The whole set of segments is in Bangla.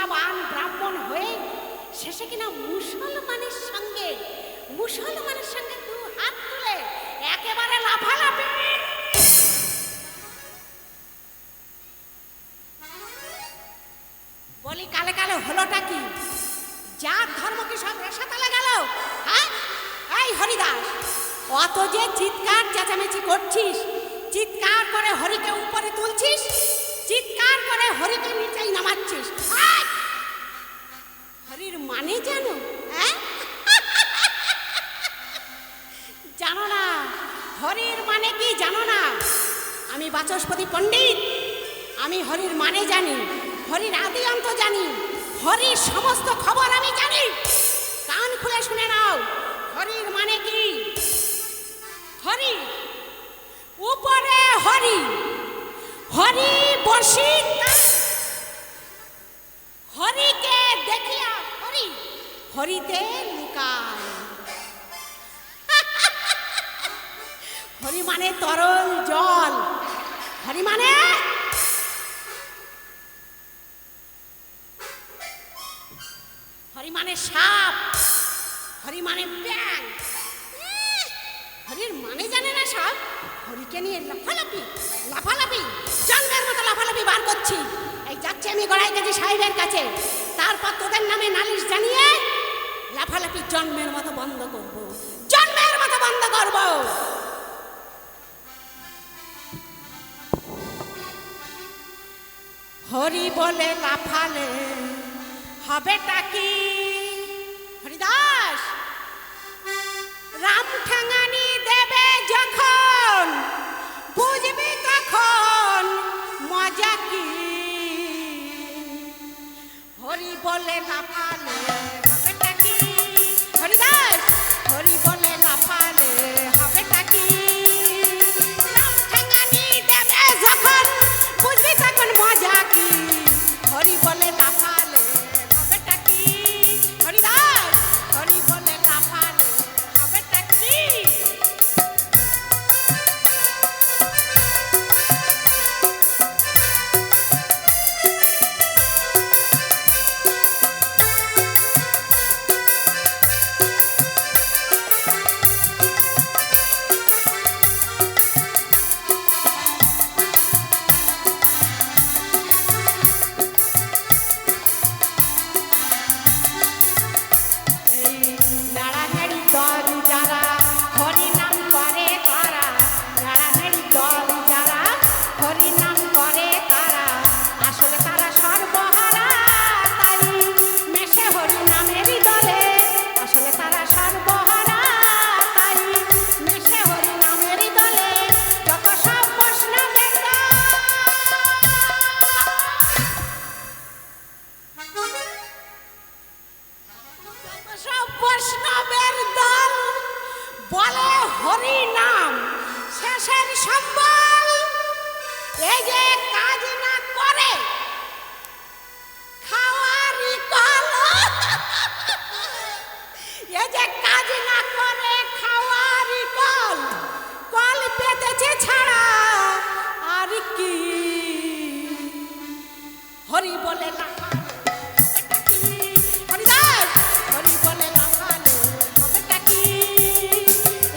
প্রজ্ঞাবান ব্রাহ্মণ হয়ে শেষে কিনা মুসলমানের সঙ্গে দু হাত তুলে একেবারে লাফালাফি। বলি কালে কালে হলোটা কি? যার ধর্ম কি সব রেশাতালে গেল? হ্যাঁ, এই হরিদাস, অত যে চিৎকার চেঁচামেচি করছিস, চিৎকার করে হরিকে উপরে তুলছিস, চিৎকার করে হরিকে নিচেই নামাচ্ছিস, হরির মানে জানো? হ্যাঁ, জানো না? হরির মানে কি জানো না? আমি বাচস্পতি পণ্ডিত, আমি হরির মানে জানি, হরির আদি অন্ত জানি, হরির সমস্ত খবর আমি জানি। কান খুলে শুনে নাও, হরির মানে কি? হরি, উপরে হরি, হরি বসি, হরিকে দেখিয়া হরি, হরিতে লুকায়। হরি মানে তরল জল, হরি মানে সাপ, হরি মানে ব্যাং। হরির মানে জানে না সব? হরিকে নিয়ে লাফালাফি লাফালাফি, জন্মের মতো লাফালাফি বার করছি। এই যাচ্ছি আমি গড়াইগাছি সাহেবের কাছে, তারপর তোদের নামে নালিশ জানিয়ে লাফালাফি জন্মের মতো বন্ধ করব, জন্মের মতো বন্ধ করব। হরি বলে লাফালে হবেটা কি? হরিদাস, রাম ঠেঙানি দেবে যখন বুঝবি তখন মজা কি। হরি বলে লাফালে হবেটা কি? হরিদাস, হরি বলে লাফালে হবেটা কি? রাম ঠেঙানি দেবে যখন বুঝবি তখন মজা কি। হরি বলে লাফালে হবেটা কি? হরিদাস, হরি বলে লাফালে হবেটা কি? বলে হরি নাম শেষের সম্বল। এই যে কাজ না করে খাওয়ারই কল, এই যে কাজ না করে খাওয়ারই কল, কল পেতেছে ছাড়া আর কি। হরি বলে লাফালে হবেটা কি? হরিদাস, হরি বলে লাফালে হবেটা কি?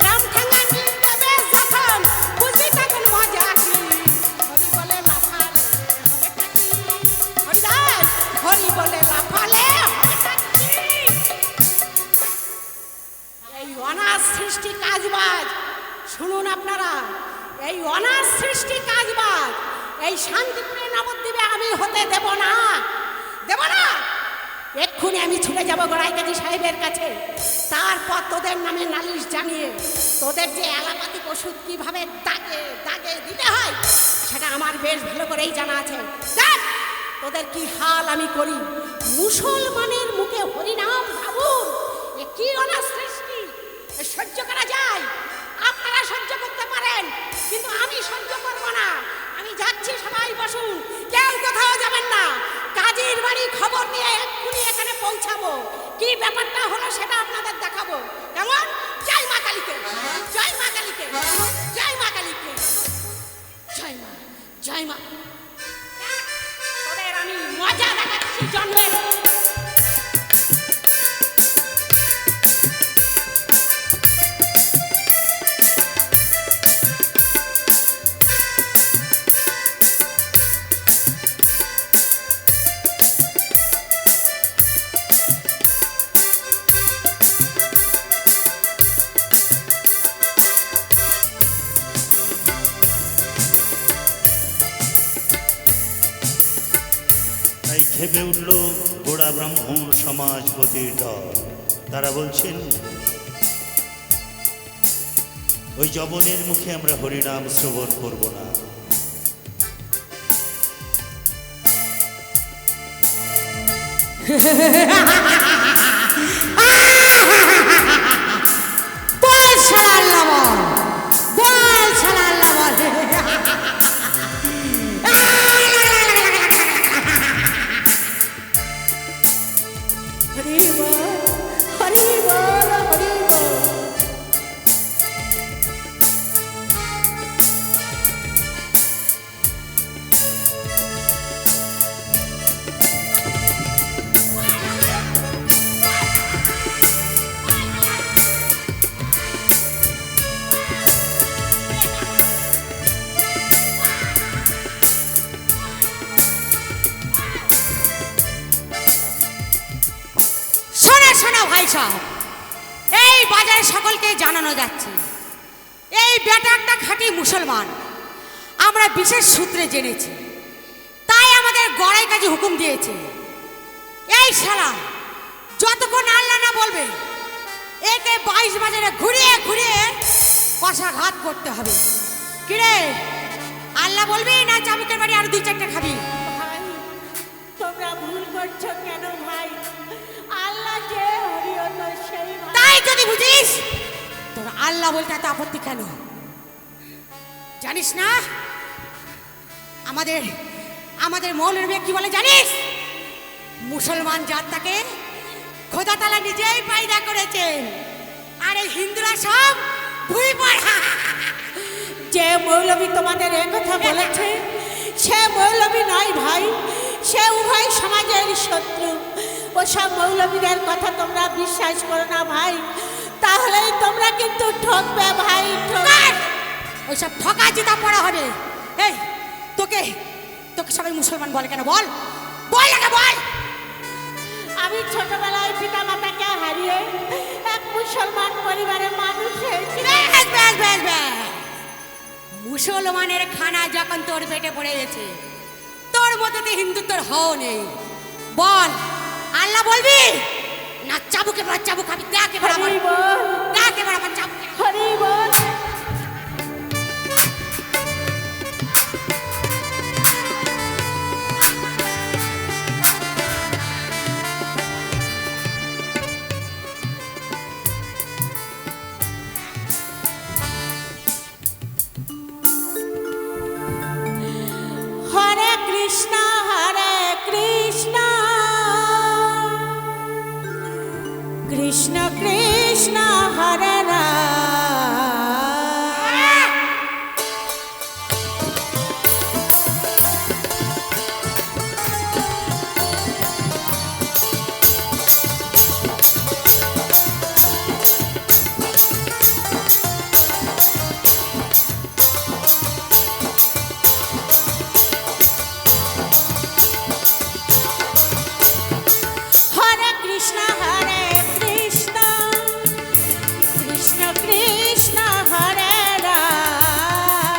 রাম ঠেঙানি দেবে যখন বুঝি তখন মজা কি। হরি বলে লাফালে হবেটা কি? হরিদাস, হরি বলে লাফালে হবেটা কি? এই অনাথ সৃষ্টি কাজবাজ শুনুন আপনারা, এই অনাথ সৃষ্টি কাজবাজ এই শান্তিপুরে নবদ্বীপে আমি হতে দেব না, দেব না। এক্ষুনি আমি ছুটে যাব গড়াইগাছি সাহেবের কাছে, তারপর তোদের নামে নালিশ জানিয়ে তোদের যে অ্যালোপ্যাথিক ওষুধ কিভাবে দাগে দাগে দিতে হয় সেটা আমার বেশ ভালো করেই জানা আছে। দেখ তোদের কি হাল আমি করি। মুসলমানের মুখে হরিনাম ভাবুন, এ কি অনাথ সৃষ্টি, এ সহ্য করা যায়? আপনারা সহ্য করতে পারেন, কিন্তু আমি সহ্য করব না। আমি যাচ্ছি, সবাই বসুন, কেউ কোথাও যাবেন না। কাজীর বাড়ি খবর নিয়ে এক্ষুনি এখানে পৌঁছাবো, কি ব্যাপারটা হলো সেটা আপনাদের দেখাবো। কেমন? জয় মা কালীকে, জয় মা কালীকে, জয় মা কালীকে, জয় মা, জয় মা। তোদের আমি মজা দেখাচ্ছি জন্মের। খেপে উঠল গোড়া ব্রাহ্মণ সমাজপতির দল। তারা বলছেন, ওই জবনের মুখে আমরা হরিনাম শ্রবণ করব না। বল শালা আল্লাহ বল, বল শালা আল্লাহ বল। হরি বল, হরি বল, হরি বল। শোনো ভাই সাহেব, এই বাজারে সকলকে জানানো যাচ্ছে এই বেটা একটা খাঁটি মুসলমান। আমরা বিশেষ সূত্রে জেনেছি, তাই আমাদের গড়াই কাজে হুকুম দিয়েছে, এই শালা যতক্ষণ আল্লাহ না বলবে একে 22 বাজারে ঘুরিয়ে ঘুরিয়ে কষাঘাত করতে হবে। কিরে, আল্লাহ বলবি না চাবুকের বাড়ি আর 2-4টা খাবি? ভাই, তোমরা ভুল করছো কেন ভাই? আল্লাহ যে হরিয়ত সেই ভাই। তাই যদি বুঝিস তোর আল্লাহ বলতে এত আপত্তি কেন? জানিস না আমাদের আমাদের মৌলবী কি বলে জানিস? মুসলমান জাতটাকে খোদা তাআলা নিজেই পয়দা করেছেন, আর এই হিন্দুরা সব ভুই পড়া। যে মৌলবী তোমাদের কথা বলেছে সে মৌলবী নয় ভাই, সে উভয় সমাজের শত্রু। ওসব মৌলবীদের কথা তোমরা বিশ্বাস করো না ভাই, তাহলে তোমরা কিন্তু ঠকবে ভাই, ঠকবে। ওইসব ঠকা জিতা পড়া হবে। এই তোকে তোকে সবাই মুসলমান বলে কেন? বল বল আগে বল। আমি ছোটবেলায় পিতা মাতাকে হারিয়ে এক মুসলমান পরিবারের মানুষ হয়েছি। ব্যাস ব্যাস ব্যাস ব্যাস, মুসলমানের খানা যখন তোর পেটে পড়ে গেছে, তোর মধ্যে তো হিন্দুত্বর হও নেই। বল আল্লাহ বলবি না চাবুকে বড় চাবুক খাবি? দেখ এবার আমার, হরি বল, দেখ এবার আমার চাবুক। হরি বল। হরে কৃষ্ণ হরে কৃষ্ণ, কৃষ্ণ কৃষ্ণ হরে রাম। হরে কৃষ্ণ হরে কৃষ্ণ, কৃষ্ণ কৃষ্ণ হরে রাম।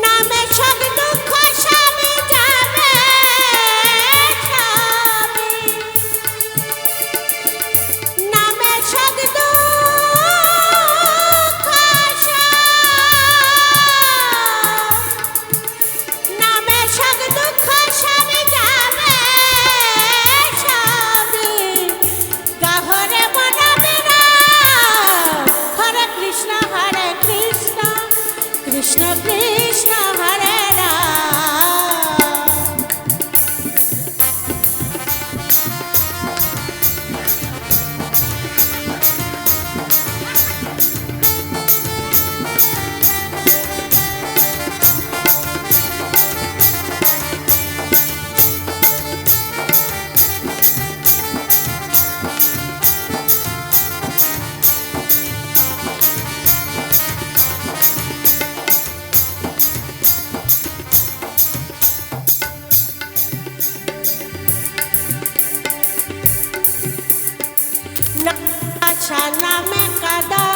নামে সব দুঃখ সবে যাবে সবে, নামে সব দুঃখ নামে সব দুঃখ সবে যাবে সবে, গাহরে মনাবে রাম। হরে কৃষ্ণ হরে কৃষ্ণ, কৃষ্ণ কৃষ্ণ হরে রাম। আশা নামে কাদা,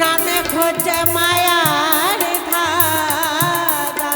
নামে খোঁজে মায়ার ধারা।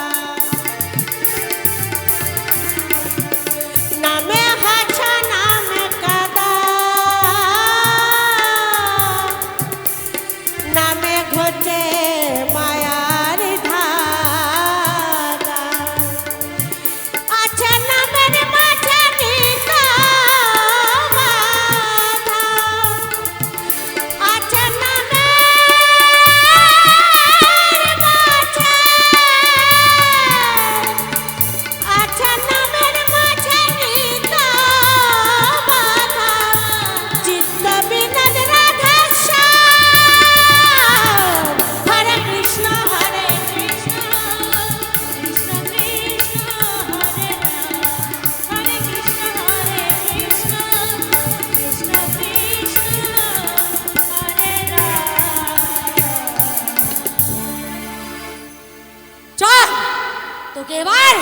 ওকে এবার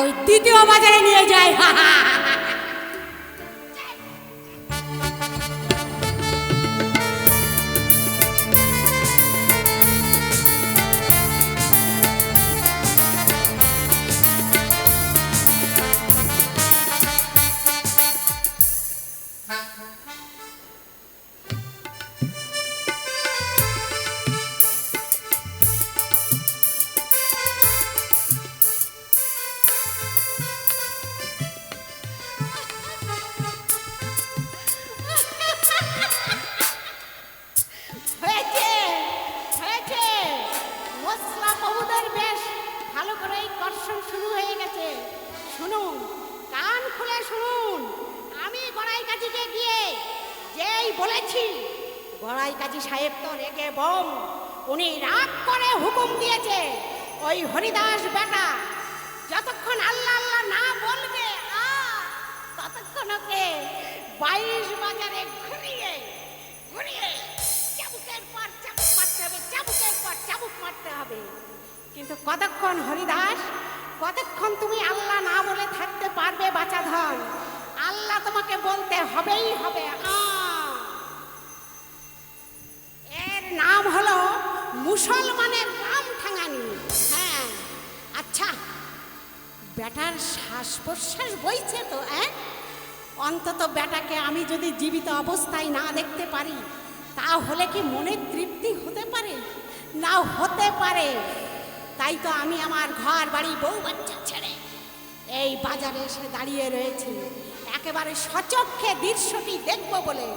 ওই দ্বিতীয় বাজারে নিয়ে যায়। হয়েছে হয়েছে, মশলা বহুদের বেশ ভালো করে কর্ষণ শুরু হয়ে গেছে। শুনুন, কান খুলে শুনুন, আমি গড়াই কাজীকে গিয়ে যেই বলেছি, গড়াই কাজী সাহেব তো রেগে বম, উনি রাগ করে হুকুম দিয়েছে ওই হরিদাস বেটা যতক্ষণ আল্লাহ আল্লাহ না বলবে ততক্ষণ ওকে 22 বাজারে ঘুরিয়ে ঘুরিয়ে চাবুকের পর চাবুক মারতে হবে, চাবুকের পর চাবুক মারতে হবে। কিন্তু কতক্ষণ হরিদাস, কতক্ষণ তুমি আল্লাহ না বলে থাকতে পারবে বাচাধন? আল্লাহ তোমাকে বলতে হবেই হবে। এর নাম হলো মুসলমানের রাম ঠাঙানি। হ্যাঁ, আচ্ছা, বেটার শ্বাস প্রশ্বাস বইছে তো? অন্তত বেটাকে আমি যদি জীবিত অবস্থায় না দেখতে পারি তাহলে কি মনে তৃপ্তি হতে পারে? না হতে পারে। তাই তো আমি আমার ঘর বাড়ি বউ বাচ্চা ছেড়ে এই বাজারে এসে দাঁড়িয়ে রয়েছি, একেবারে সচক্ষে দৃশ্যটি দেখবো বলে।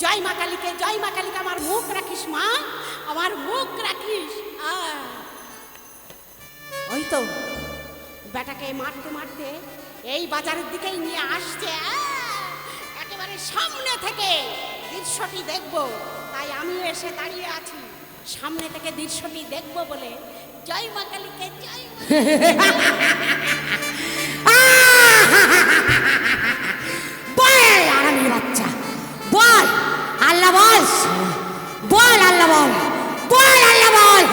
জয় মা কালীকে, জয় মা কালীকে, আমার মুখ রাখিস মা, আমার মুখ রাখিস। ওই তো বেটাকে মারতে মারতে এই বাজারের দিকেই নিয়ে আসছে, একেবারে সামনে থেকে দৃশ্যটি দেখবো। তাই আমি এসে দাঁড়িয়ে আছি সামনে থেকে দৃশ্যটি দেখবো বলে। জয় মা কালীকে, জয় আরামি বাচ্চা, বল আল্লাহ বল, বল আল্লাহ বল, বল আল্লাহ বল।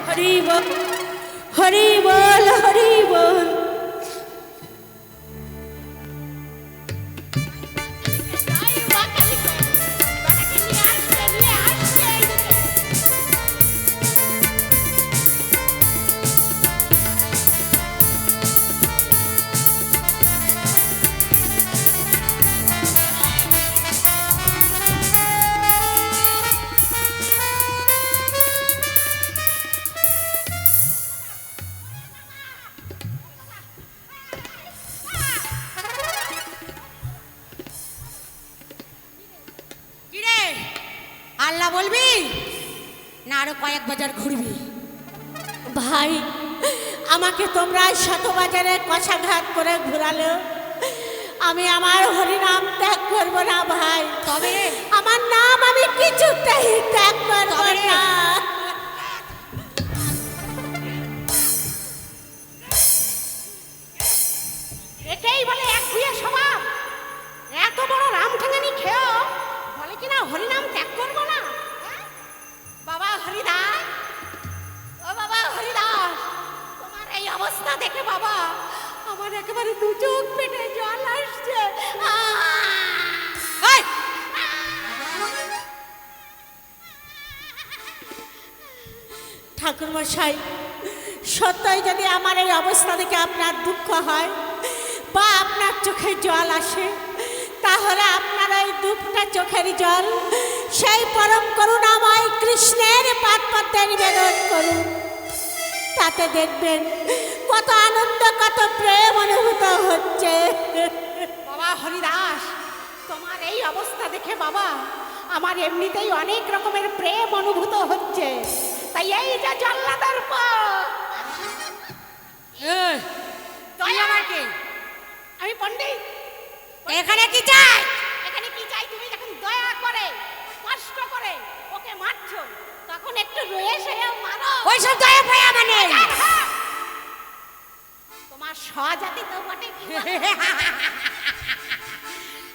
হরি বল, হরি বল, হরি বল। আল্লাহ বলবি না আরো কয়েক বাজার ঘুরবি? ভাই, আমাকে তোমরা শত বাজারে কষাঘাত করে ঘুরালো, আমি আমার হরিনাম ত্যাগ করব না ভাই। তবে আমার নাম আমি কিছুতেই ত্যাগ করব না। এটাই বলে এক ভুয়া স্বভাব। এত বড় রাম ঠাঙানি খেয়েও বলে কিনা হরিনাম ত্যাগ করবো না। বাবা হরিদাস, ও বাবা হরিদাস, তোমার এই অবস্থা দেখে বাবা আমার একেবারে দু চোখ পেটে জল আসছে। ঠাকুর মশাই, সত্যই যদি আমার এই অবস্থা দেখে আপনার দুঃখ হয় বা আপনার চোখে জল আসে, তাহলে আপনার এই দুঃখটা চোখের জল সেই পরম করুণাময় কৃষ্ণের পাদপদ্মে নিবেদন করুন। তাতে দেখবেন কত আনন্দ, কত প্রেম অনুভূত হচ্ছে। বাবা হরিদাস, তোমার এই অবস্থা দেখে বাবা আমার এমনিতেই অনেক রকমের প্রেম অনুভূত হচ্ছে। তাই এই যে জল্লাদের আমাকে, আমি পণ্ডিত, এখানে কি চাই? এখানে কি চাই? তুমি যখন দয়া করে কষ্ট করে ওকে মারছো তখন একটু রয়ে সে মারো। ওইসব দয়া ফয়া মানে তোমার স্বজাতি তো বটে।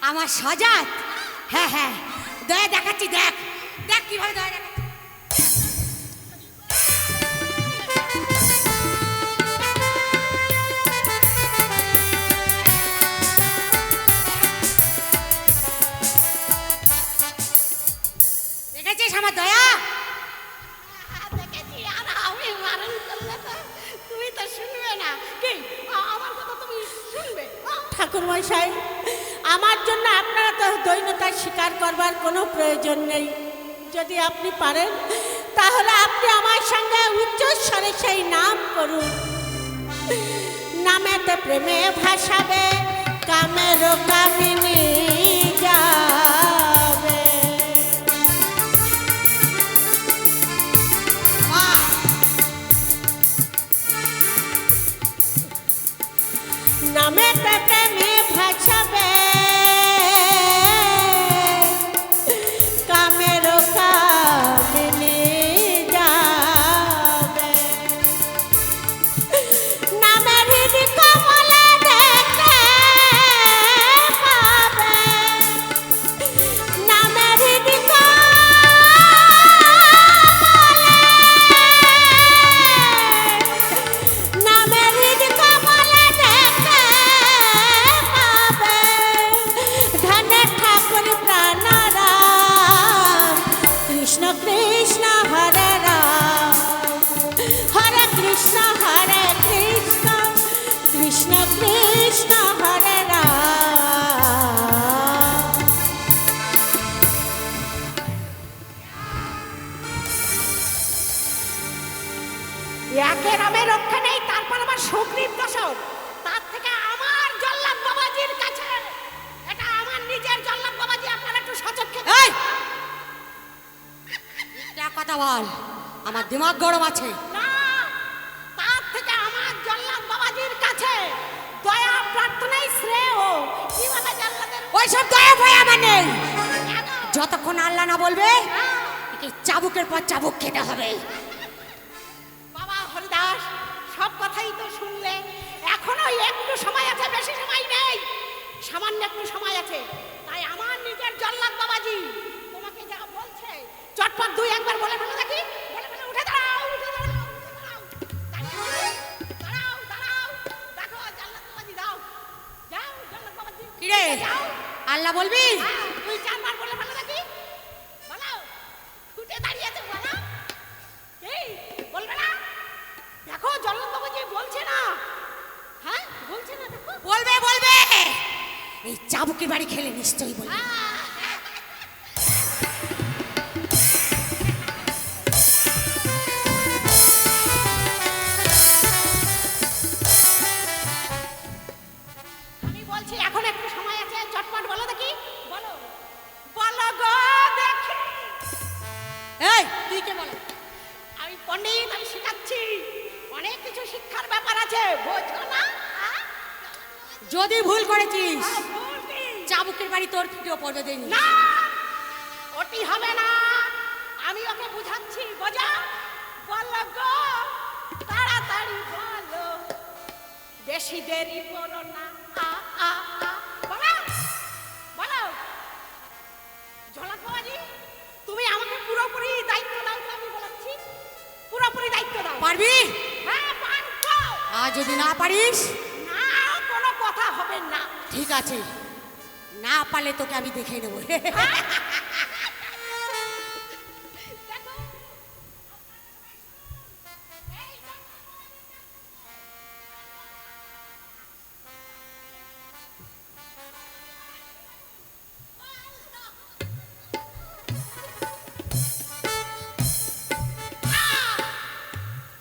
আমার সজাত? হ্যাঁ হ্যাঁ, দয়া দেখাচ্ছি, দেখ দেখ কিভাবে দয়া দেখাচ্ছি। দেখেছিস আমার দয়া? দেখেছি, আর আমি বারণ করলে তো তুমি তো শুনবে না। কি আমার কথা তুমি শুনবে? ঠাকুর মশাই, আমার জন্য আপনারা তো দৈন্যতা স্বীকার করবার কোনো প্রয়োজন নেই। যদি আপনি পারেন তাহলে আপনি আমার সঙ্গে উচ্চস্বরে সেই নাম করুন। নামেতে প্রেমে ভাসাবে, কামের কামিনী যাবে। নামেতে প্রেমে ভাসাবে, কামের কামিনী যাবে। নামের হৃদি কমলে দেখতে পাবে, নামের হৃদি নামের হৃদি কমলে দেখতে পাবে। ধনে ঠাকুর প্রাণরাম, কৃষ্ণ কৃষ্ণ হরে রাম, হরে কৃষ্ণ কৃষ্ণ কৃষ্ণ হরে রাম। একে রামে রক্ষা নেই, তারপর আবার সুগ্রীব দশক। তার থেকে আমার জল্লাদ বাবাজির কাছে, এটা আমার নিজের জল্লাদ বাবাজি, আপনারা একটু সচক্ষে এই একটা কথা বল, আমার দিমাগ গরম আছে। না, তার থেকে আমার জল্লাদ বাবাজির কাছে দয়া প্রার্থনাই শ্রেয়। কিভাবে জল্লাদের ওইসব দয়া ভয় আমার নেই। কেন? যতক্ষণ আল্লাহ না বলবে হ্যাঁ। একে চাবুকের পর চাবুক খেতে হবে। বাবা হরিদাস, সব কথাই তো শুনলে। এখনো একটু সময় আছে, বেশি সময় নেই, সামান্য একটু সময় আছে। তাই আমার নিজের জল্লাদ বাবাজি তোমাকে যা বলছে চটপট দুই একবার বলে ফেলো দেখি। বলে ফেলো, উঠে দাঁড়াও, উঠে দাঁড়াও, উঠে দাঁড়াও। দাঁড়াও, দাঁড়াও, দেখো জল্লাদ বাবাজি, দাও, যাও জল্লাদ বাবাজি। কিরে যাও। আল্লাহ বলবি? হ্যাঁ, দুই চারবার বলে ফেলো দেখি। বলো, উঠে দাঁড়িয়েছে, বলো। এই বলবে না? দেখো জল্লাদ বাবাজি বলছে না। হ্যাঁ, বলছে না, দেখো। বলবে বলবে, এই চাবুকের বাড়ি খেলে নিশ্চয়ই বলবে। আমি বলছি এখন একটু সময় আছে, চটপট বলো দেখি। বলো, বলো গো দেখি। এই তুই কে বল? আমি পণ্ডিত, আমি শেখাচ্ছি। অনেক কিছু শিক্ষার ব্যাপার আছে, বোঝো না? হ্যাঁ? যদি ভুল করেছিস ভুল কি? চাবুকের বাড়ি তোর ফিটেও পড়বে দেয়নি। না, ওটি হবে না। আমি ওকে বুঝাচ্ছি, বোঝা। বলো গো, তাড়াতাড়ি বলো, বেশি দেরি করো না। আ আ আ বলো, বলো। ঝলক বাবাজি, তুমি আমাকে পুরোপুরি দায়িত্ব দাও তো, আমি বলাচ্ছি। পুরোপুরি দায়িত্ব দাও। পারবি? হ্যাঁ, পারবো। আর যদি না পারিস? না, কোনো কথা হবে না। ঠিক আছে, না পারলে তোকে আমি দেখে নেবো। দেখো,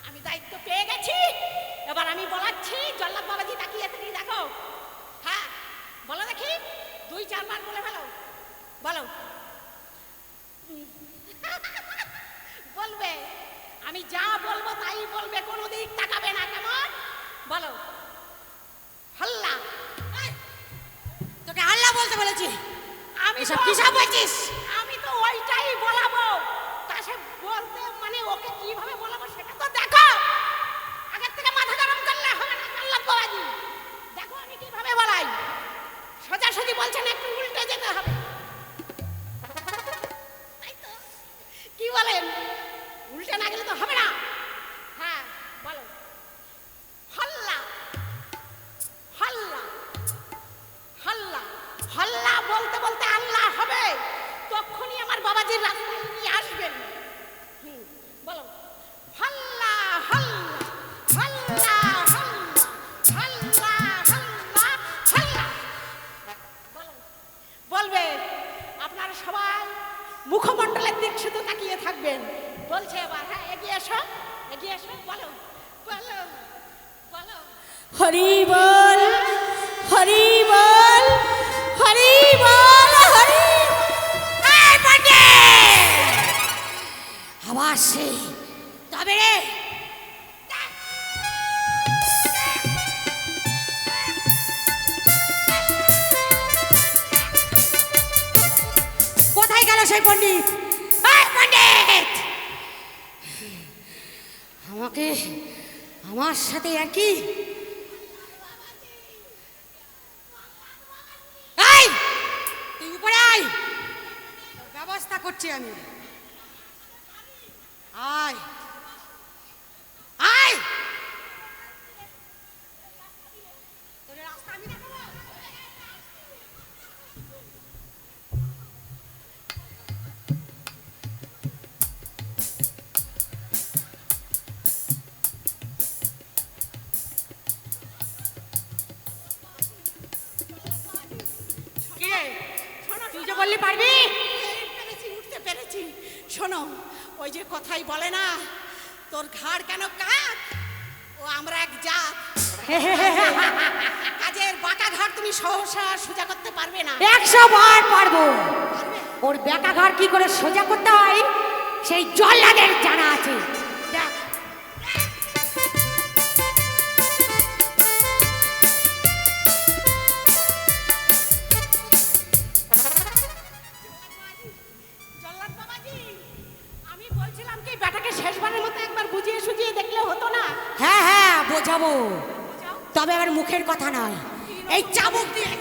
আমি দায়িত্ব পেয়ে গেছি। এবার আমি বলাচ্ছি, জল্লাদ বাবাজি তাকিয়ে তুমি দেখো। হ্যাঁ, বলো দেখি, দুই চারবার বলে ফেলো। বলো। বলবে, আমি যা বলবো তাই বলবে, কোনো দিক তাকাবে না, কেমন? বলো, হল্লা। এই, তোকে আল্লাহ বলতে বলেছি। আমি এসব তো- কি সব বলছিস? আমি তো ওইটাই বলাবো। তা সে বলতে মানে ওকে কিভাবে বলাবো সেটা তো দেখো। আগের থেকে মাথা গরম করলে হবে না জল্লাদ বাবাজি। দেখো আমি কিভাবে বলাই। সোজাসুজি বলছেন, একটু উল্টে যেতে হবে। তাই তো? কি বলেন? উল্টে না গেলে তো হবে না। হ্যাঁ, বলো, হল্লা, হল্লা, হল্লা। হল্লা বলতে বলতে আল্লাহ হবে, তখনই আমার বাবাজির রাস্তায় নিয়ে মুখমণ্ডলের দিক শুধু তাকিয়ে থাকবেন। বলছে এবার, হ্যাঁ এগিয়ে এসো, এগিয়ে এসো, বলো বলো বলো। হরি বল, হরি বল, হরি বল, হরি। এই পণ্ডিত! আবার সে তবে রে, কোথায় গেল সেই পণ্ডিত? এই পণ্ডিত! আমাকে আমার সাথে একই, এই তুই উপরে আয়, তোর ব্যবস্থা করছি আমি। আয় আয়, তোর রাস্তা আমি দেখাবো। কে? তুই যে বললি পারবি? পেরেছি, উঠতে পেরেছি। শোনো, ওই যে কথাই বলে না, তোর ঘাড় কেন কাক, ও আমরা এক জাত। কাজের বাঁকা ঘাড় তুমি সহসা সোজা করতে পারবে না। 100 বার পারবো। পারবে? ওর বেকা ঘর কি করে সোজা করতে হয় সেই জল্লাদের জানা আছে। দেখ, জল্লাদ বাবাজি, আমি বলছিলাম কি বেটাকে শেষবারের মতো একবার বুঝিয়ে সুঝিয়ে দেখলে হতো না? হ্যাঁ হ্যাঁ বোঝাবো, বুঝাও। তবে আবার মুখের কথা নয়, এই চাবুক দিয়ে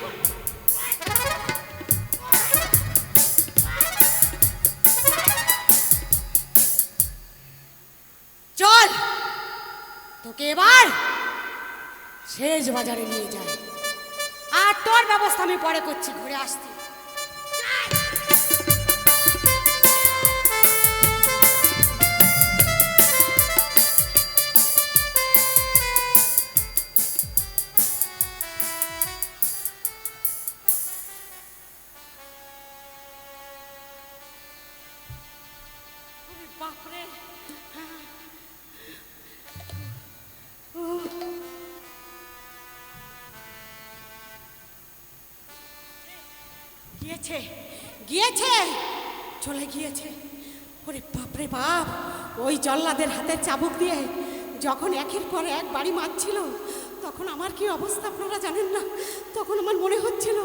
চল তোকে এবার শেষ বাজারে নিয়ে যাই, আর তোর ব্যবস্থা আমি পরে করছি, ঘুরে আসছি। বাপরে, গিয়েছে গিয়েছে, চলে গিয়েছে। ওরে বাপরে বাপ, ওই জল্লাদের হাতে চাবুক দিয়ে যখন একের পর এক বাড়ি মারছিল, তখন আমার কি অবস্থা আপনারা জানেন না। তখন আমার মনে হচ্ছিল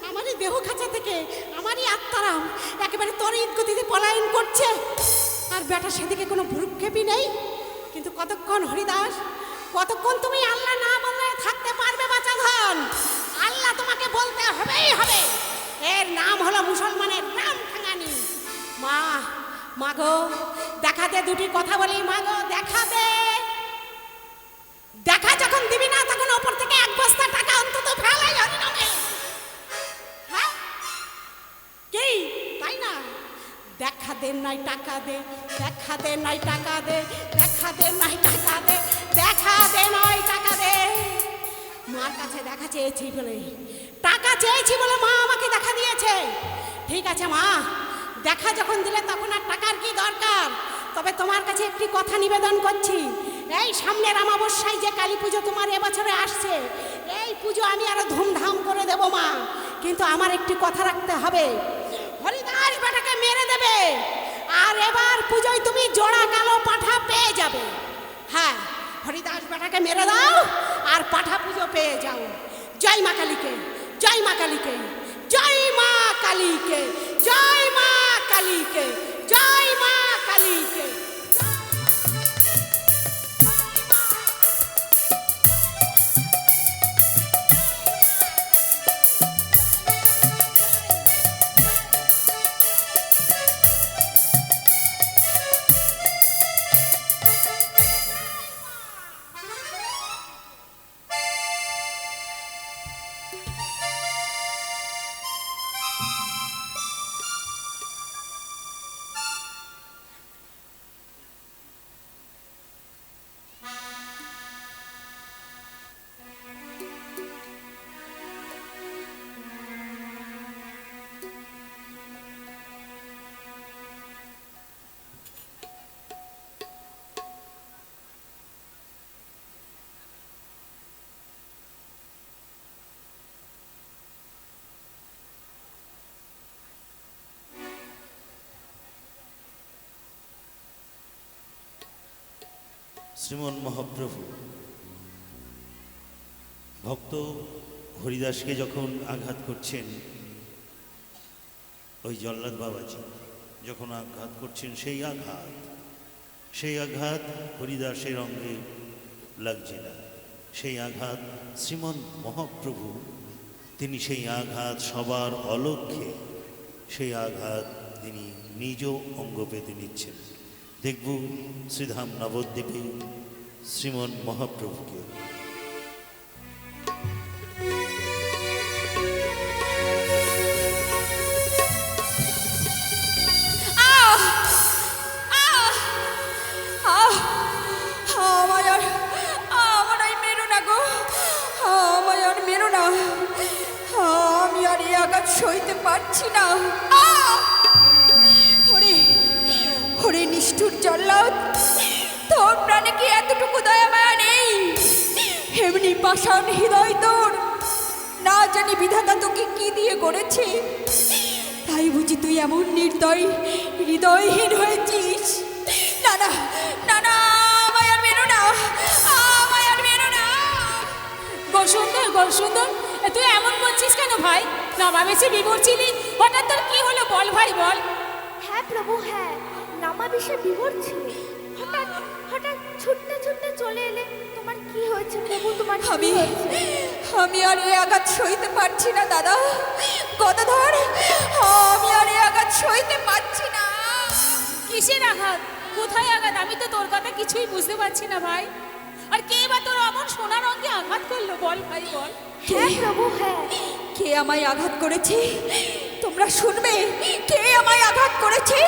আমারই দেহ খাঁচা থেকে আমারই আত্মারাম একেবারে তড়িৎ গতিতে পলায়ন করছে, আর বেটা সেদিকে কোনো ভ্রুক্ষেপই নেই। কিন্তু কতক্ষণ হরিদাস, কতক্ষণ তুমি আল্লাহ না বললে থাকতে পারবে বাচাধন? আল্লাহ তোমাকে বলতে হবেই হবে। এর নাম হলো মুসলমানের নাম ঠাঙানি। মা, মাগো দেখা দে, দুটি কথা বলি, মাগো দেখা দে। দেখা যখন দিবি না, তখন ওপর থেকে 1 বস্তা টাকা অন্তত ফেলাই হরিনামে। হ্যাঁ কি তাই না? দেখা দে নাই টাকা দে, দেখা দে নাই টাকা দে, দেখা দে নাই টাকা দে, দেখা দে নাই টাকা দে। মার কাছে দেখা চেয়েছি বলে, টাকা চেয়েছি বলে মা আমাকে দেখা দিয়েছে। ঠিক আছে মা, দেখা যখন দিলে তখন আর টাকার কি দরকার। তবে তোমার কাছে একটি কথা নিবেদন করছি, এই সামনের অমাবস্যায় যে কালী পুজো তোমার এবছরে আসছে, এই পুজো আমি আরো ধুমধাম করে দেব মা। কিন্তু আমার একটি কথা রাখতে হবে, হরিদাস বেটাকে মেরে দেবে, আর এবার পুজোয় তুমি জোড়া কালো পাঠা পেয়ে যাবে। হ্যাঁ, হরিদাস বেটাকে মেরে দাও আর পাঠা পুজো পেয়ে যাও। জয় মা কালীকে, জয় মা কালীকে, জয় মা কালীকে, জয় মা কালীকে, জয় মা কালীকে। শ্রীমন মহাপ্রভু ভক্ত হরিদাসকে যখন আঘাত করছেন, ওই জল্লাদ বাবাজি যখন আঘাত করছেন, সেই আঘাত হরিদাসের অঙ্গে লাগছে না। সেই আঘাত শ্রীমন মহাপ্রভু তিনি সেই আঘাত সবার অলক্ষ্যে সেই আঘাত তিনি নিজ অঙ্গ পেতে নিচ্ছেন। দেখব শ্রীধাম নবদ্বীপে শ্রীমন মহাপ্রভুকে। আমি আর এই আঘাত সইতে পারছি না। ওরে ওরে নিষ্ঠুর জল্লাদ, তোর প্রাণে কি এতটুকু দয়া মায়া নেই? এমনি পাষাণ হৃদয় তোর, না জানি বিধাতা তোকে কি দিয়ে গড়েছে, তাই বুঝি তুই এমন নির্দয় হৃদয়হীন হয়েছিস? না না না না, আমায় আর মেরো না, আমায় আর মেরো না। সুন্দর তুই এমন করছিস কেন ভাই? নামা বেশি বিভোর ছিলি, হঠাৎ তোর কি হলো বল ভাই বল। হ্যাঁ প্রভু, হ্যাঁ নামা বিষে বিভোর ছিল, হঠাৎ হঠাৎ ছুটতে ছুটতে চলে এলে। তোমার কি হয়েছে প্রভু? তোমার আমি আর এই আঘাত সইতে পারছি না দাদা গদাধর, আমি আর এই আঘাত সইতে পারছি না। কিসের আঘাত? কোথায় আঘাত? আমি তো তোর কথা কিছুই বুঝতে পারছি না ভাই। আর কে বা তোর অমন সোনার অঙ্গে আঘাত করলো বল ভাই বল। হ্যাঁ প্রভু, হ্যাঁ। কে আমায় আঘাত করেছে তোমরা শুনবে। কে আমায় আঘাত করেছে?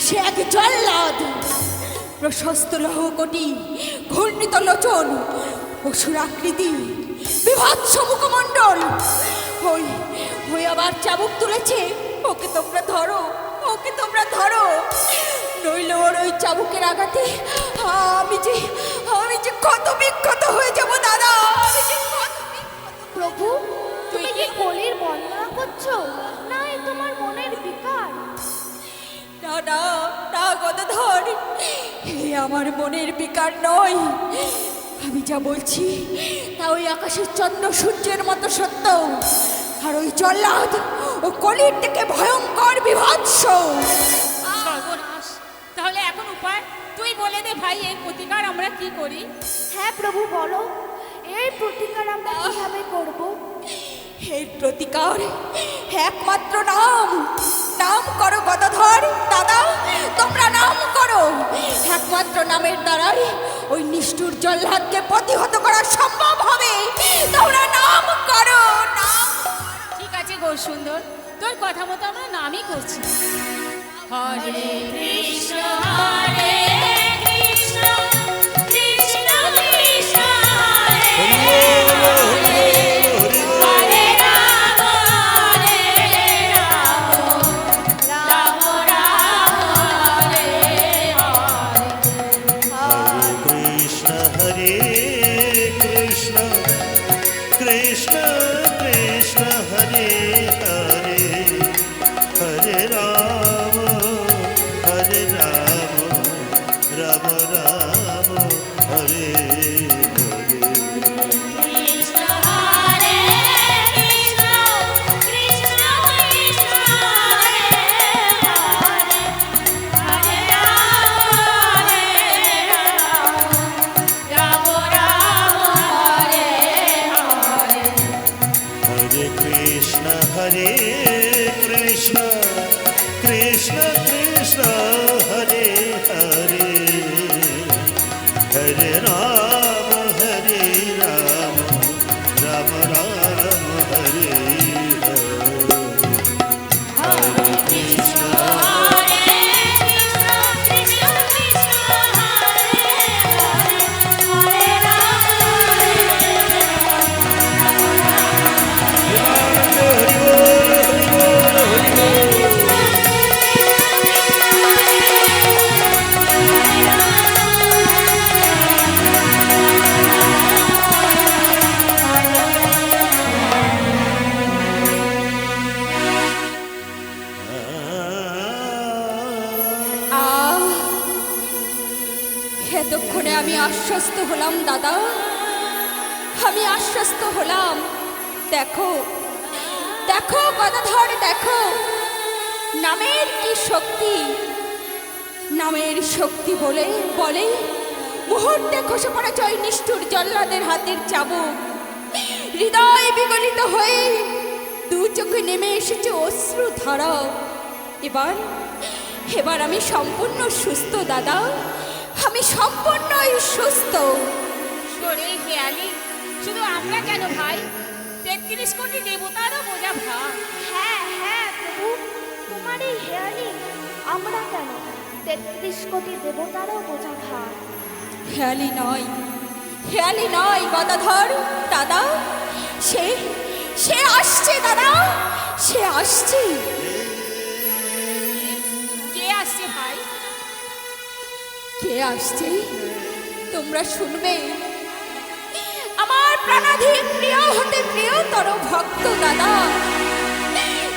সে এক জল্লাদ, প্রশস্ত লৌহকটি, ঘূর্ণিত লোচন, অসুর আকৃতি, বিভৎস মুখমণ্ডল। ওই আবার চাবুক তুলেছে। ওকে তোমরা ধরো, ওকে তোমরা ধরো, নইলে ওর ওই চাবুকের আঘাতে আমি যে ক্ষত বিক্ষত হয়ে যাবো দাদা। প্রভু, তুমি কি কলির বর্ণনা করছো, না এ তোমার মনের বিকার? না না না গদাধর, এ আমার মনের বিকার নয়। আমি যা বলছি তা ওই আকাশের চন্দ্র সূর্যের মতো সত্য। আর ওই জল্লাদ ও কলির থেকে ভয়ঙ্কর বিভৎস। সর্বনাশ! তাহলে এখন উপায় তুই বলে দে ভাই, এর প্রতিকার আমরা কি করি? হ্যাঁ প্রভু, বলো এর প্রতিকার আমরা কিভাবে করব? এর প্রতিকার একমাত্র নাম করো গদাধর দাদা, তোমরা নাম করো। একমাত্র নামের দ্বারাই ওই নিষ্ঠুর জল্লাদকে প্রতিহত করা সম্ভব হবে। তোমরা নাম করো, নাম। ঠিক আছে গো সুন্দর, তোর কথা মতো আমরা নামই করছি। হরে কৃষ্ণ হরে কৃষ্ণ কৃষ্ণ কৃষ্ণ হরে হরে, হরে রাম রাম রাম হরে হরে। কৃষ্ণ হরে কৃষ্ণ কৃষ্ণ কৃষ্ণ হরে হরে, হরে রাম রাম রাম হরে হরে। কৃষ্ণ হরে কৃষ্ণ কৃষ্ণ কৃষ্ণ হরে হরে, হরে রাম রাম রাম হরে হরে। হরে কৃষ্ণ হরে কৃষ্ণ কৃষ্ণ কৃষ্ণ হরে হরে, হরে রাম রাম রাম হরে হরে। হরে কৃষ্ণ হরে কৃষ্ণ কৃষ্ণ কৃষ্ণ হরে হরে, হরে রাম হরি বল হরি বল হরি বল। এতক্ষণে আমি আশ্বস্ত হলাম দাদা, আমি আশ্বস্ত হলাম। দেখো দেখো গদাধর, দেখো নামের কি শক্তি, নামের শক্তি বলে বলে মুহূর্তে খসে পড়া জয় নিষ্ঠুর জল্লাদের হাতের চাবুক। হৃদয় বিগলিত হয়ে দু চোখে নেমে এসেছে অশ্রু ধারা। এবার এবার আমি সম্পূর্ণ সুস্থ দাদা, আমি সম্পূর্ণই সুস্থ। সরে হেয়ালি, শুধু আমরা কেন ভাই, 33 কোটি দেবতারও বোঝা ভার। হ্যাঁ হ্যাঁ প্রভু, তোমার এই হেয়ালি আমরা কেন, 33 কোটি দেবতারও বোঝা ভার। হেয়ালি নয়, হেয়ালি নয় গদাধর দাদা, সে সে আসছে দাদা, সে আসছে। কে আসছে ভাই? কে আসছে তোমরা শুনবে। আমার প্রাণাধিক প্রিয় হতে প্রিয়তর ভক্ত দাদা,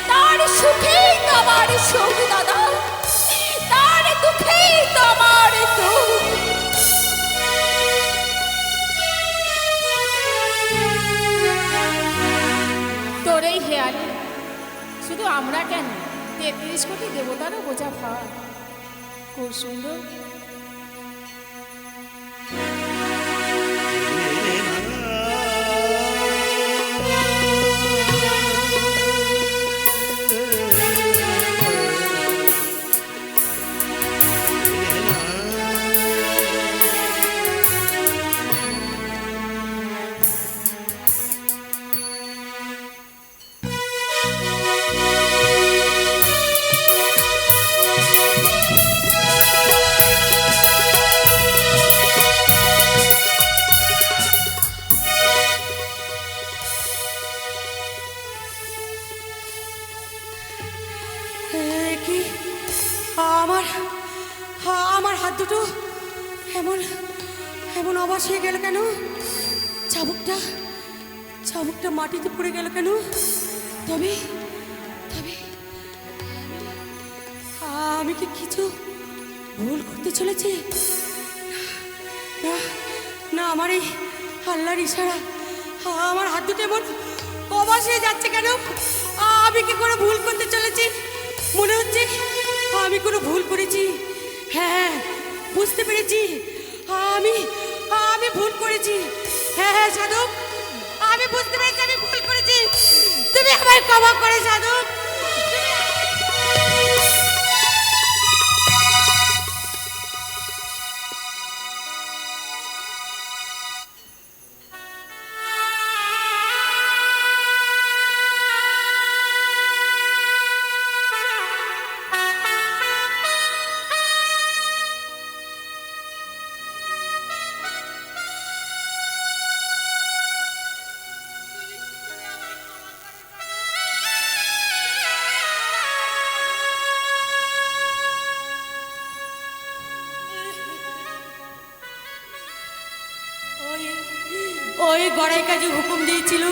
তার সুখেই তো আমার সুখ দাদা, তার দুঃখেই তো আমার দুঃখ। তোর এই হেয়ালি, শুধু আমরা কেন, 33 কোটি দেবতারও বোঝা ভার। খুব সুন্দর। কি আমার আমার হাত দুটো এমন এমন অবাস হয়ে গেল কেন? চাবুকটা চাবুকটা মাটিতে পড়ে গেল কেন? তবে তবে আমি কি কিছু ভুল করতে চলেছি? না না, আমার এই আল্লাহর ইশারা, আমার হাত দুটো এমন অবাস হয়ে যাচ্ছে কেন? আমি কি কোনো ভুল করতে চলেছি? মনে হচ্ছে আমি কোনো ভুল করেছি। হ্যাঁ, বুঝতে পেরেছি, আমি আমি ভুল করেছি। হ্যাঁ হ্যাঁ সাধক, আমি বুঝতে পেরেছি আমি ভুল করেছি। তুমি আমায় ক্ষমা করে সাধক। ওই গড়াই কাজী হুকুম দিয়েছিল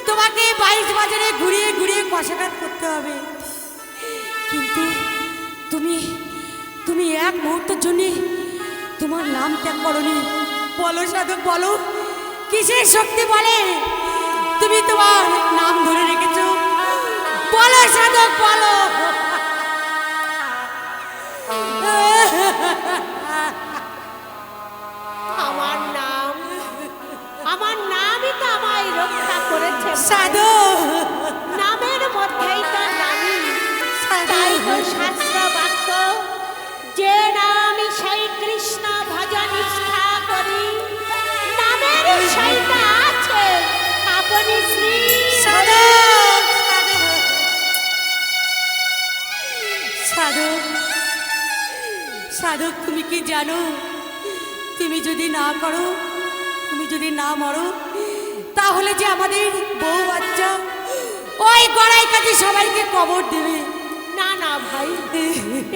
তোমাকে 22 বাজারে ঘুরিয়ে ঘুরিয়ে কষাঘাত করতে হবে, কিন্তু তুমি তুমি এক মুহূর্তের জন্য তোমার নাম ত্যাগ করনি। বলো সাধক, বলো কিসের শক্তি বলে তুমি তোমার নাম ধরে রেখেছো? বলো সাধক, বলো। আমার নামই তো আমায় রক্ষা করেছে সাধক, নামের মধ্যেই তো নামি। তাই তো শাস্ত্র বাক্য, যে নামি সেই কৃষ্ণ ভজ নিষ্ঠা করি, নামের সেইটা আছে আপনি শ্রী। সাধক, সাধক, সাধক, তুমি কি জানো, তুমি যদি না করো, তুমি যদি না মরো, তাহলে যে আমাদের বউ বাচ্চা ওই গড়াই কাজে সবাইকে কবর দেবে। না না ভাই,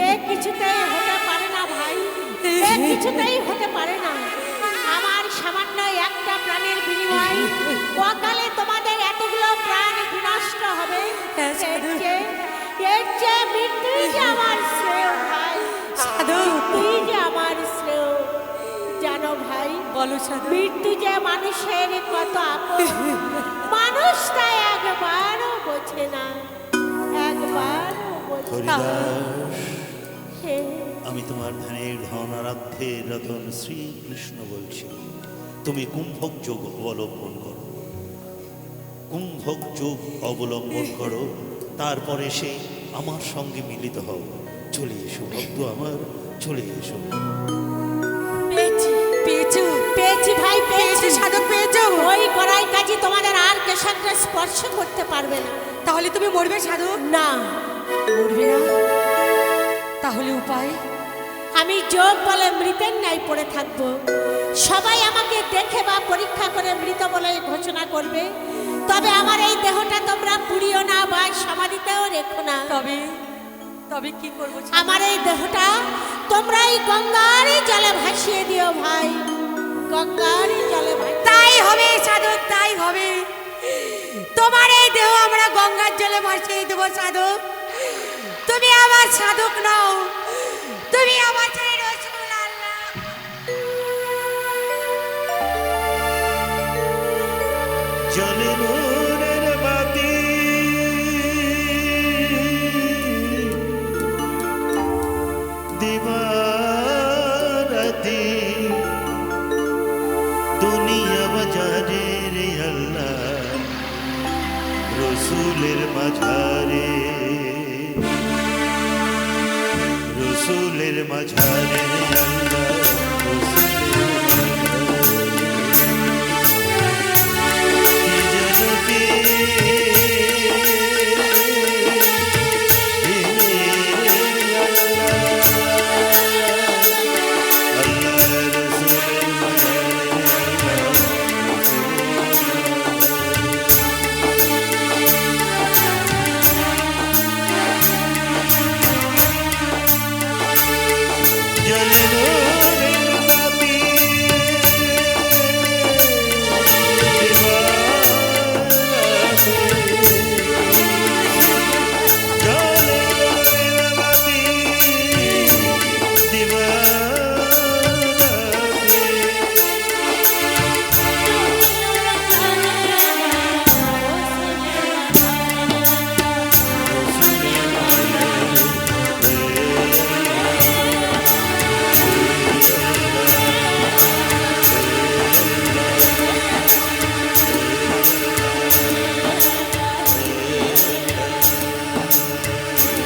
এ কিছুতেই হতে পারে না ভাই, এ কিছুতেই হতে পারে না। আমার সামান্য একটা প্রাণের বিনিময় অকালে তোমাদের এতগুলো প্রাণ বিনষ্ট হবে। হ্যাঁ, সাধু। এর চেয়ে মৃত্যুই যে আমার শ্রেয় ভাই, সাধু। মৃত্যুই যে আমার শ্রেয়। বলো সাধু। মৃত্যু যে মানুষের কত আপন, মানুষ তা একবারও বোঝে না, একবারও বোঝে না। হরিদাস, হে, আমি তোমার ধ্যানের ধন আরাধ্যে রতন শ্রীকৃষ্ণ বলছি, তুমি কুম্ভক যোগ অবলম্বন করো, কুম্ভক যোগ অবলম্বন করো, তারপরে সে আমার সঙ্গে মিলিত হও। চলে এসো ভক্ত আমার, চলে এসো। পেয়েছি, পেয়েছো, পেয়েছি ভাই, পেয়েছি। পেয়েছো সাধক, পেয়েছো। ওই কড়াই কাজী তোমাদের আর কেশাগ্রে স্পর্শ করতে পারবে না। তাহলে তুমি মরবে সাধক? না, মরবে না, তাহলে উপায়? আমি যোগ বলে মৃতের ন্যায় পড়ে থাকব। সবাই আমাকে দেখে বা পরীক্ষা করে মৃত বলে ঘোষণা করবে। তবে আমার এই দেহটা তোমরা পুড়িও না বা সমাধিতেও রেখো না। তবে তবে কি করবো? আমার এই দেহটা তোমরা এই গঙ্গার জলে ভাসিয়ে দিও ভাই, গঙ্গার জলে তাই হবে সাধক, তাই হবে। তোমার এই দেহ আমরা গঙ্গার জলে ভাসিয়ে দেবো সাধক। তুমি আমার সাধক নও, তুমি আমার চাই রসুল আল্লাহ। জলে নূরের বাতি দিবারাতি, দুনিয়া বাজারে রে আল্লাহ, রসুলের মাঝারে, রসুলের মাঝারে রে আল্লাহ, রসুলের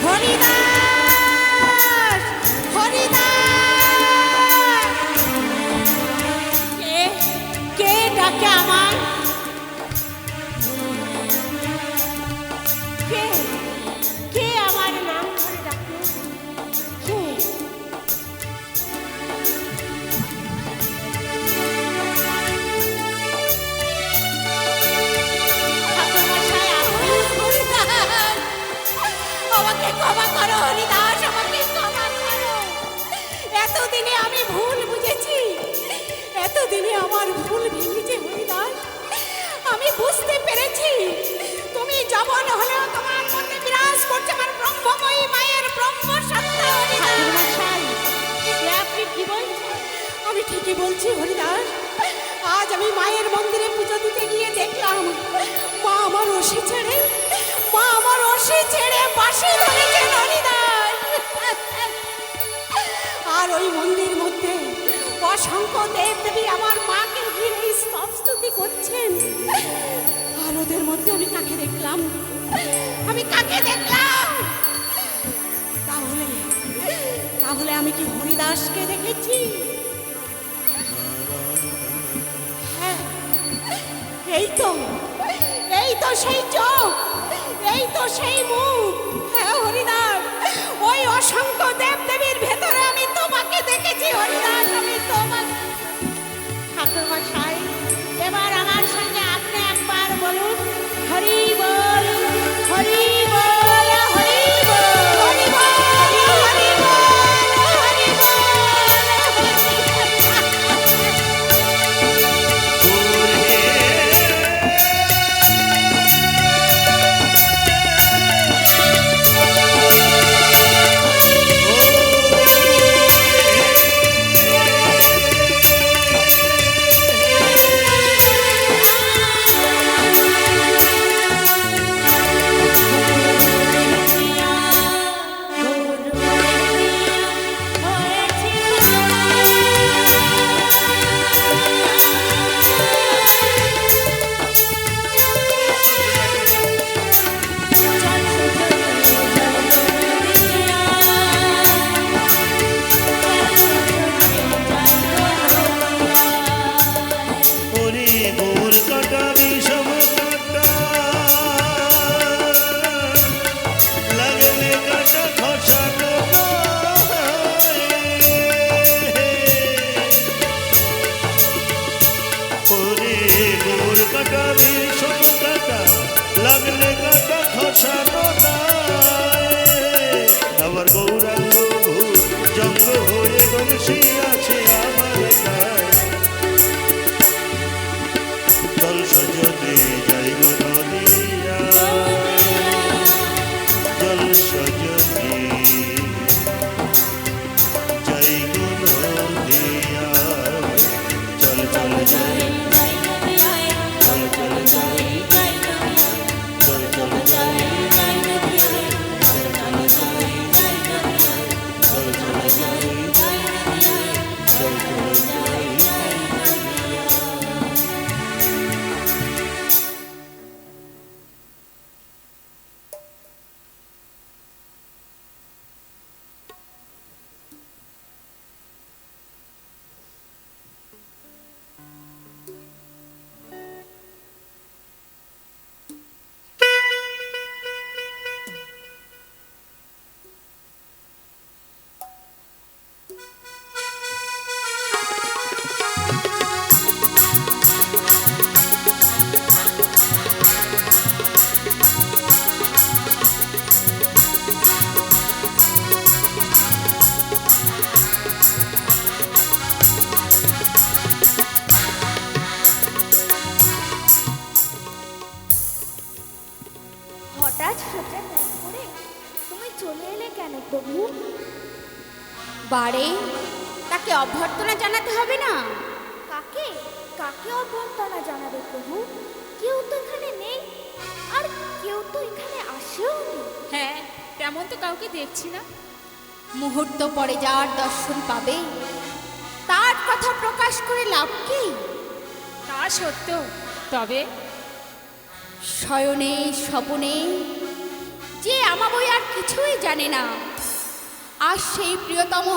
হরিদাস, হরিদাস। কে ডাকে আমার? কে কে আমার নাম ধরে ডাকে? কে? ঠাকুরমশাই, আপনি? হরিদাস, আমাকে ক্ষমা করো হরিদাস, আমাকে ক্ষমা করো। এতদিনে আমি ভুল বুঝেছি, এতদিনে আমার ভুল ভেঙেছে হরিদাস। আমি বুঝতে পেরেছি তুমি যবন হলেও তোমার মধ্যে বিরাজ করছে আমার ব্রহ্মময়ী মায়ের ব্রহ্মসত্তা হরিদাস। আপনি কি বলছেন? আমি ঠিকই বলছি হরিদাস। আজ আমি মায়ের মন্দিরে পুজো দিতে গিয়ে দেখলাম মা আমার রশি ছেড়ে, মা আমার রশি ছেড়ে বাঁশি ধরেছেন হরিদাস। আর ওই মন্দির মধ্যে অসংখ্য দেব দেবী আমার মাকে ঘিরে স্তব স্তুতি করছেন। আর ওদের মধ্যে আমি কাকে দেখলাম? আমি কাকে দেখলাম? তাহলে তাহলে আমি কি হরিদাসকে দেখেছি? হ্যাঁ, এই তো সেই চোখ, এই তো সেই মুখ। হ্যাঁ হরিদাস, ওই অসংখ্য দেব দেবীর ভেতরে আমি তোমাকে দেখেছি হরিদাস, আমি তোমাকে। ঠাকুরমশাই, এবার আমার সঙ্গে আপনি একবার বলুন, হরি বল, হরি বল, হরি বল, হরি বল, হরি বল, হরি ও কালির শত কাটা লাগলে কাটা খসানো নাই। আবার গৌরাঙ্গ জঙ্গ হয়ে বংশী আছে আমার গায়ে। চল সজনে যাই গো নদিয়া, চল সজনে যাই গো নদিয়া, চল চল যাই, চল চল যাই, চল চল যাই, চল চল যাই, চল চল যাই, চল চল যাই। হঠাৎ সোজা ত্যাগ করে তুমি চলে এলে কেন প্রভু? বারে তাকে অভ্যর্থনা জানাতে হবে না? কাকে কাকে অভ্যর্থনা জানাবে প্রভু? কেউ তো এখানে নেই, আর কেউ তো এখানে আসেও নি। হ্যাঁ, তেমন তো কাউকে দেখছি না। মুহূর্ত পরে যার দর্শন পাবে তার কথা প্রকাশ করে লাভ কি? তা সত্য, তবে শয়নে স্বপনে যে আমাবই আর কিছুই জানে না, আর সেই প্রিয়তম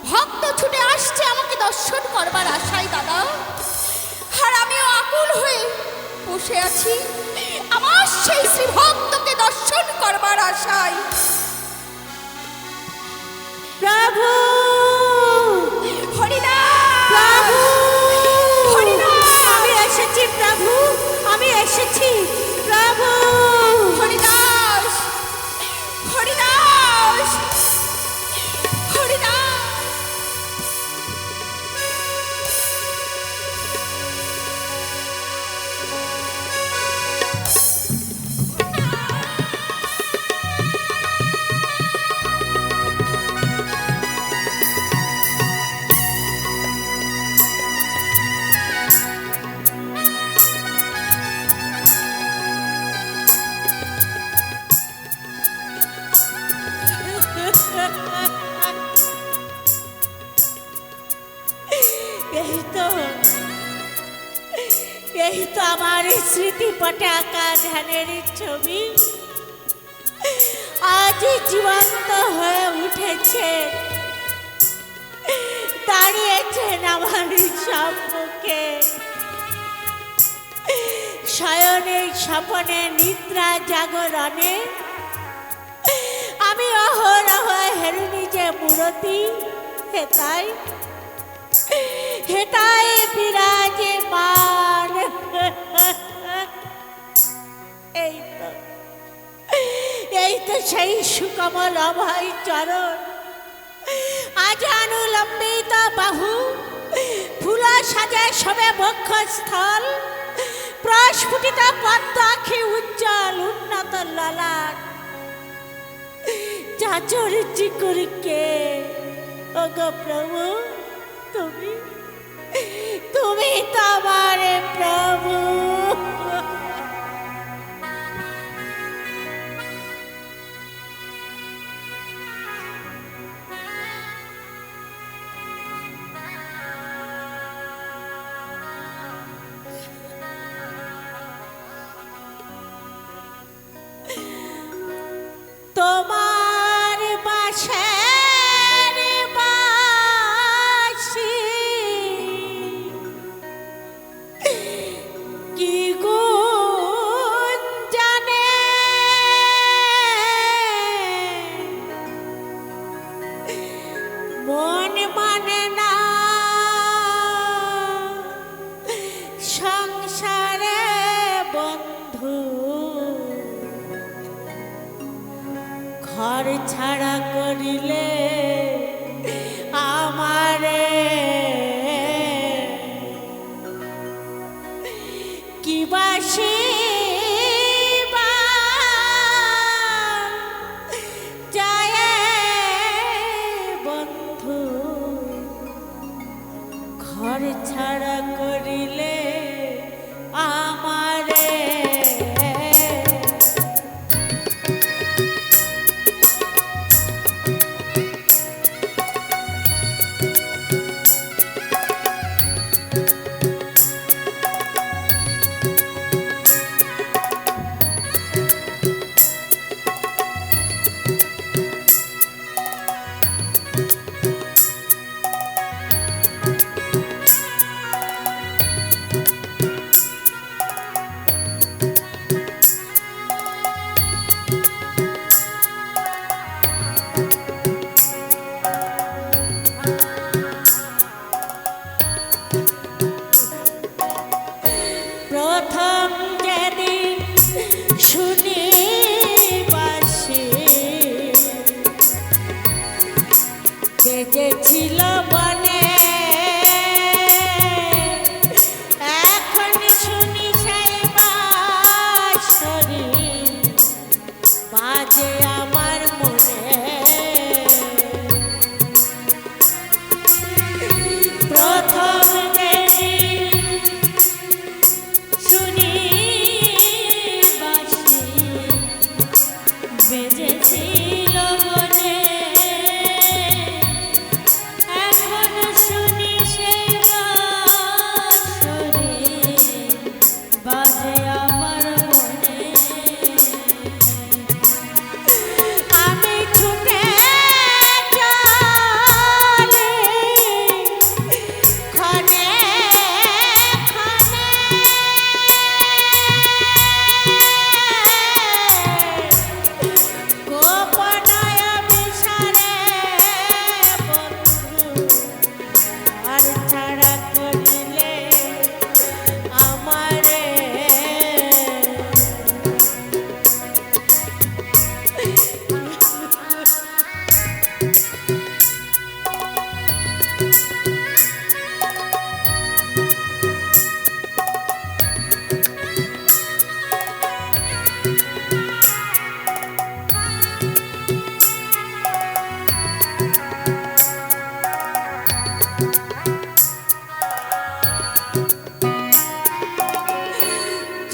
ভক্ত ছুটে আসছে আমাকে দর্শন করবার আশায় দাদা। আর আমিও আকুল হয়ে বসে আছি আমার সেই শ্রী ভক্তকে দর্শন করবার আশায়। প্রভু হরিদাস, প্রভু হরিদাস, আমি এসেছি প্রভু, আমি এসেছি প্রভু। হরিদাস, হরিদাস, হরিদাস। এই তো আমার স্মৃতিপটে আঁকা ধ্যানের ছবি আজ জীবন্ত হয়ে উঠেছে, দাঁড়িয়েছেন আমার সম্মুখে। শয়নে স্বপনে নিদ্রা জাগরণে আমি অহরহ হেরুনি যে মূরতি, হেতাই হেতাই বিরাজে মান। এই তো সেই সুকমল অভয় চরণ, আজ অনুলম্বিত বাহু, ফুল সাজে শোভে বক্ষস্থল, প্রস্ফুটিত পদ্ম আখি উজ্জ্বল উন্নত ললাট, চাচর চিকুরকে। ওগো প্রভু, তুমি তুমি তো আমার প্রভু। তোমার বাঁশের বাঁশি কি গুণ জানে, মন মানে না সংসারে ছাড়া করিলে আমারে প্রথম যেদিন শুনি বাসি বেজেছিল বনে এখন শুনি সেই বাঁশরি বাজে আমার মনে প্রথম যেদিন শুনি বাঁশি বেজেছিল বনে এখন শুনি সেই বাঁশরি বাজে আমার মনে আমি ছুটে চলি ক্ষণে ক্ষণে গোপনায় বিছারে বন্ধু আর ছাড়া করিলে আমারে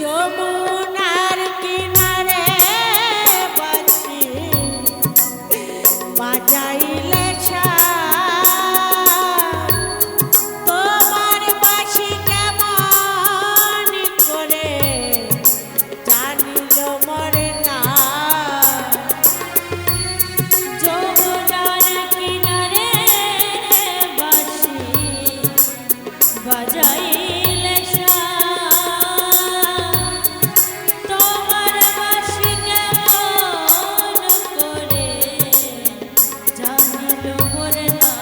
যমুনার কিনারে বাঁশি বাজাইলে তোমার বাঁশি কেমন করে জানিল মরে না যমুনার কিনারে বাঁশি বাজাইলে তোমার বাঁশি কেমন করে জানিল মরে না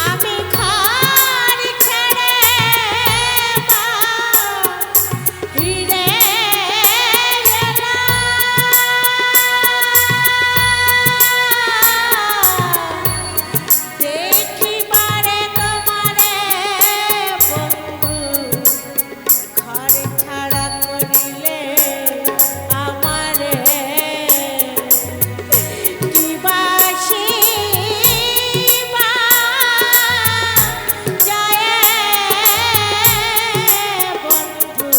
আমি ঘর ছেড়ে হিরে দেখিবারে তোমারে বন্ধু ঘর ছাড়া করিলে আমারে কি বাসি যায় বন্ধু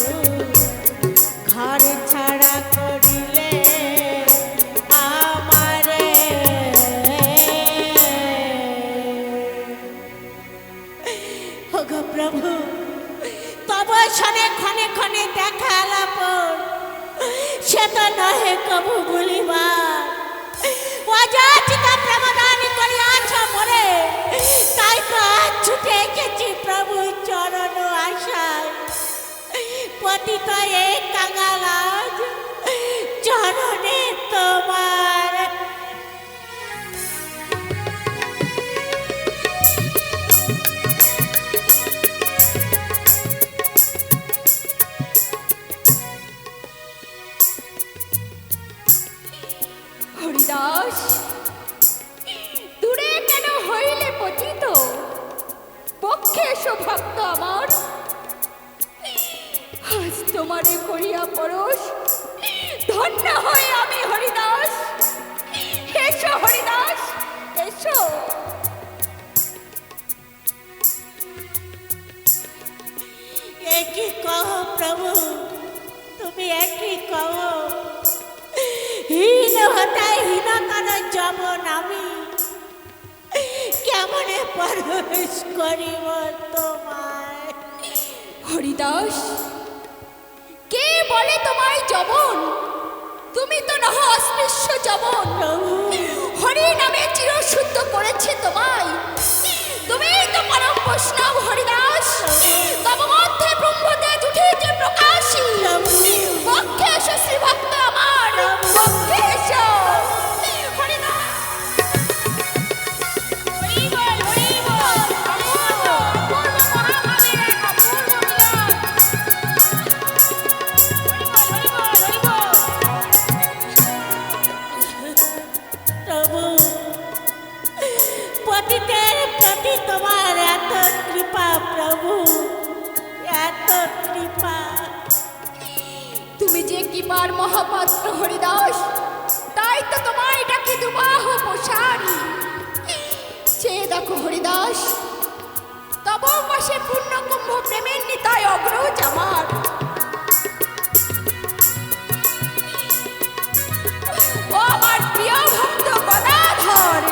ঘর ছাড়া করিলে আমারে ওগো প্রভু তব সনে ক্ষণে ক্ষণে দেখা লাভ সে তো নহে কবু ভুলিবার অযাচিত প্রেমদান করিয়াছ মোরে তাই তো আজ ছুটে এসেছি প্রভু চরণ আশায় পতিত এ কাঙাল আজ চরণে তোমার হরিদাস দূরে কেন হইলে পতিত পক্ষে এসো ভক্ত আমার আজ তোমারে করিয়া পরশ ধন্য হয়ে আমি হরিদাস এসো হরিদাস এসো করিব তোমায়। হরিদাস, কে বলে তোমায় যবন? তুমি তো নহ অস্পৃশ্য যবন। হরি নামে চিরশুদ্ধ করেছে তোমায়। তুমি তো পরম বৈষ্ণব হরিদাস। তব মধ্যে ব্রহ্মতেজ উঠেছে প্রকাশী। পক্ষে এসো শ্রীভক্ত আমার, পক্ষে এসো। হরিদাস, হরি বল, হরি বল। অপূর্ব, অপূর্ব মহাভাবের এক অপূর্ব মিলন। হরি বল, হরি বল, হরি বল। প্রভু, পতিতের প্রতি তোমার এত কৃপা প্রভু, এত কৃপা। তুমি যে কৃপার মহাপাত্র হরিদাস, তাই তো তোমায় ডাকি দুবাহ প্রসারী। সে দেখো হরিদাস, তব মাসে পূর্ণকুম্ভ প্রেমের নিতাই অগ্রজ আমার। ও আমার প্রিয় ভক্ত গদাধর,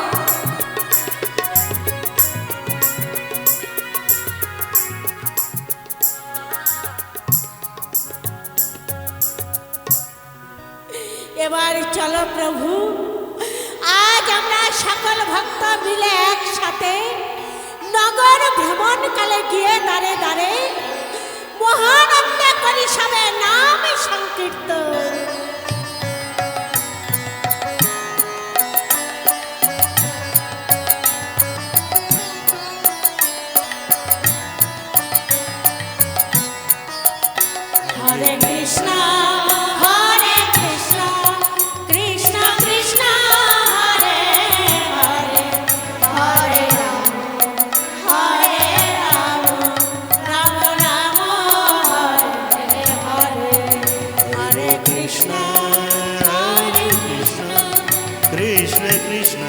এবার চলো প্রভু, আজ আমরা সকল ভক্ত মিলে একসাথে নগর ভ্রমণকালে গিয়ে দাঁড়ে দাঁড়ে মহানন্দ করি সবে নাম সংকীর্তন। হরে কৃষ্ণ হরে কৃষ্ণ, কৃষ্ণ কৃষ্ণ হরে হরে, হরে রাম হরে রাম, রাম রাম হরে হরে, হরে কৃষ্ণ হরে কৃষ্ণ, কৃষ্ণ কৃষ্ণ